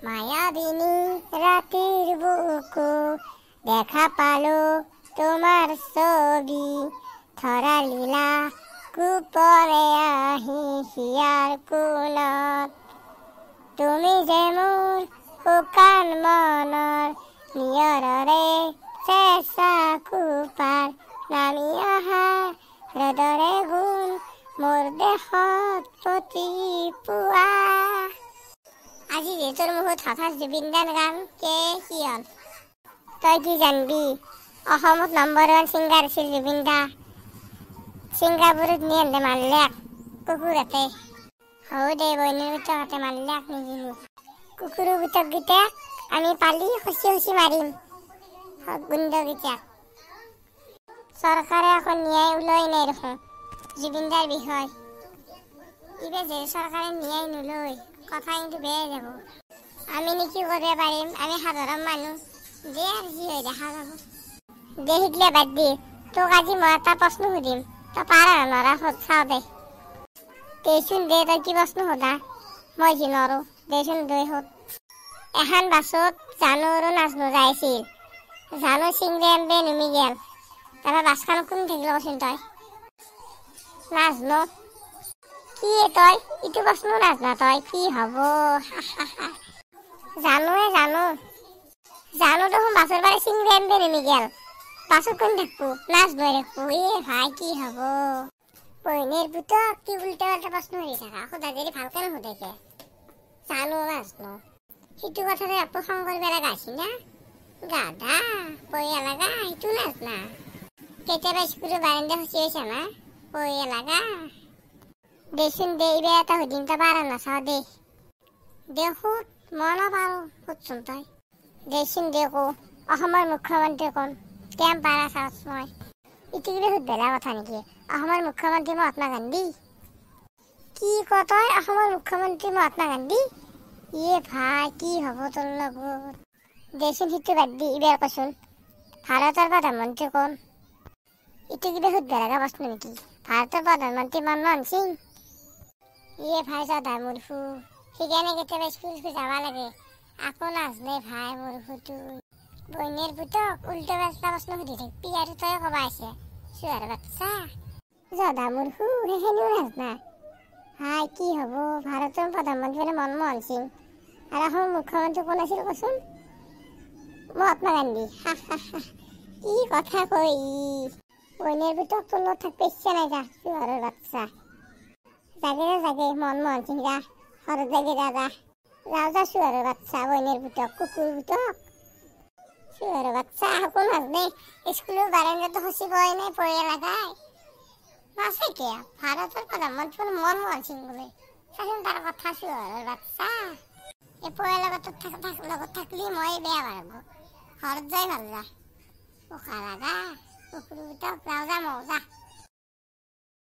মায়াবিনী ৰাতেৰ বুকু দেখা পালো তোমাৰ ছবি ধৰা লীলা কুপৰে আহি হিয়াৰ কোনত তুমি যে মোৰ শুকান মনৰ নিয়ৰৰে চেঁচা কুপাৰ নামি অহা হৃদৰে গুণ মোৰ দেশত প্ৰতি পুৱা। আজি যে তোৰ মুখত হঠাৎ জুবিন দাৰ গান কে কি হ'ল? তই কি জানবি অসমত নম্বৰ 1 ছিংগাৰ আছিল জুবিন দা। ছিংগাপুৰত নি এনে মাৰিলে কুকুৰ এতে হও দে বইনেৰ ভিতৰতে মাৰিলে নিজিনি কুকুৰৰ ভিতৰকেইটাক আমি পালি খচি খচি মাৰিম গুণ্ডকেইটাক। চৰকাৰে আকৌ ন্যায় ওলাই নাই দেখোন জুবিন দাৰ বিষয়। ইবে যে চৰকাৰে ন্যায় নলয় কথা কিন্তু বেয়া যাব। আমি কি কৰিব পাৰিম? আমি সাধাৰণ মানুহ দে আৰু যি হয় দেখা যাব। দে শিকলে বাদ দি তোক আজি মই এটা প্ৰশ্ন সুধিম, তই পাৰ নৰা চাও দে। দেচোন দে তই কি প্ৰশ্ন সোধা? মই যি নৰো দেচোন দে সোধ। এখন বাছত জানো আৰু নাজনো যাইছিল। জানো চিংৰে এমবে নুমি গেল। তাৰপৰা বাছখন কোন থাকিল কচোন তই? নাজনো কি তই ইটো প্ৰশ্ন নাজনা তই? কি হব? জানোৱে জানো দেখোন বাছৰ পৰা চিংৰে এমবে নুমি গেল। বাছত কোন থাকবো? নাজনো দেখবো। ভাই কি হব? বহিনীৰ পুতক কি উল্টা পাল্টা প্ৰশ্ন সুধি থাকা। সোধা যদি ভালকে নুসুধেকে জানো নাজনো সিটো কথাতে একো খং কৰিব লগা আছিল না? গাধা পঢ়িয়া লগা সেইটো নাজনা। কেতিয়াবা স্কুলৰ বাৰান্দা খচি হৈছে না পঢ়িয়া লগা। দেচোন দে ইবে এটা সুধিম তই পাৰ নাচাও দে। দে সোধ মই নাপাৰো সোধচোন তই। দেচোন দে কো অসমৰ মুখ্যমন্ত্ৰী কোন? কেম পাৰা চাওচ মই। ইটো কিবা সুধবেলা কথা নেকি? অসমৰ মুখ্যমন্ত্ৰী মহাত্মা গান্ধী। কি ক তই? অসমৰ মুখ্যমন্ত্ৰী মহাত্মা গান্ধী? ভাই কি হব তোৰ লগত? দেচোন সিটো বাদ দি ইবাৰ কচোন ভাৰতৰ প্ৰধানমন্ত্ৰী কোন? ইটো কিবা সুধবা লগা প্ৰশ্ন নেকি? ভাৰতৰ প্ৰধানমন্ত্ৰী মনমোহন সিং। ভাই জধা মূৰ্খু সেইকাৰণে কেতিয়াবা স্কুল যাবা লাগে আকৌ নাজনে ভাই মূৰ্খুটো। বইনেৰ পুতক উল্টা পাল্টা প্ৰশ্ন সুধি থাকবি আৰু তই কবা আছে চুৱাৰ বাচ্চা জধা মূৰ্খু সেইখিনিও নাজনা। ভাই কি হব? ভাৰতৰ প্ৰধানমন্ত্ৰী মনমোহন সিং আৰু অসমৰ মুখ্যমন্ত্ৰী কোন আছিল কচোন? মহাত্মা গান্ধী। কি কথা কই বইনেৰ পুতক তোৰ লগত থাকব ইচ্ছা নাই যা চুৱাৰৰ বাচ্চা। জাগে মনমোহন সিং যা ঘৰত জাগে যা যাও যা চুৱাৰৰ বাচ্চা বইনেৰ পুতক কুকুৰ পুতক চুৱাৰৰ বাচ্চা একো নাজনে। স্কুলৰ বাৰান্দাটো খচি বই নাই পঢ়িয়া লাগাই নাচে কিয়? ভাৰতৰ প্ৰধানমন্ত্ৰী মনমোহন সিং বোলে চাচোন তাৰ কথা চুৱাৰৰ বাচ্চা। এই পঢ়াৰ লগত থাকলি মই বেয়া পাৰব ঘৰত যাই ভাল যা পোখা লাগা কুকুৰ পুতক যাও যা মৌ যা।